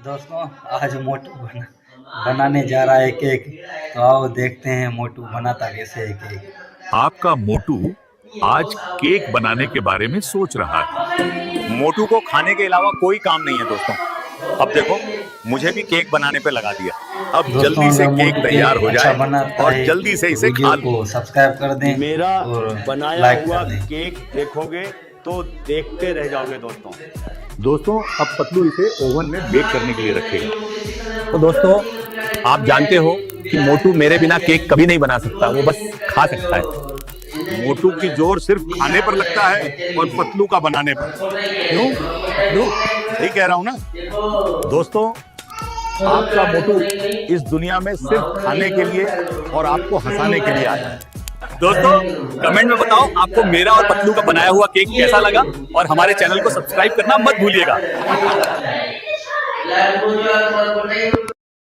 दोस्तों आज मोटू बनाने जा रहा है केक। तो आओ देखते हैं मोटू बनाता कैसे है केक। आपका मोटू आज केक बनाने के बारे में सोच रहा है। मोटू को खाने के अलावा कोई काम नहीं है दोस्तों। अब देखो मुझे भी केक बनाने पे लगा दिया। अब दोस्तों जल्दी से अगर केक मोटू तैयार हो अच्छा जाए बनाता और है जल्दी से तो इसे वीडियो खा लो। को सब्सक्राइब कर दें मेरा और बनाया लाइक हुआ कर दें। केक देखोगे तो देखते रह जाओगे दोस्तों। दोस्तों अब पतलू इसे ओवन में बेक करने के लिए रखेगा। तो दोस्तों आप जानते हो कि मोटू मेरे बिना केक कभी नहीं बना सकता, वो बस खा सकता है। मोटू की जोर सिर्फ खाने पर लगता है और पतलू का बनाने पर। क्यों? सही कह रहा हूं ना दोस्तों आपका मोटू इस दुनिया में सिर्फ खाने के लिए और आपको हंसाने के लिए आया है। दोस्तों कमेंट में बताओ आपको मेरा और पतलू का बनाया हुआ केक कैसा लगा और हमारे चैनल को सब्सक्राइब करना मत भूलिएगा।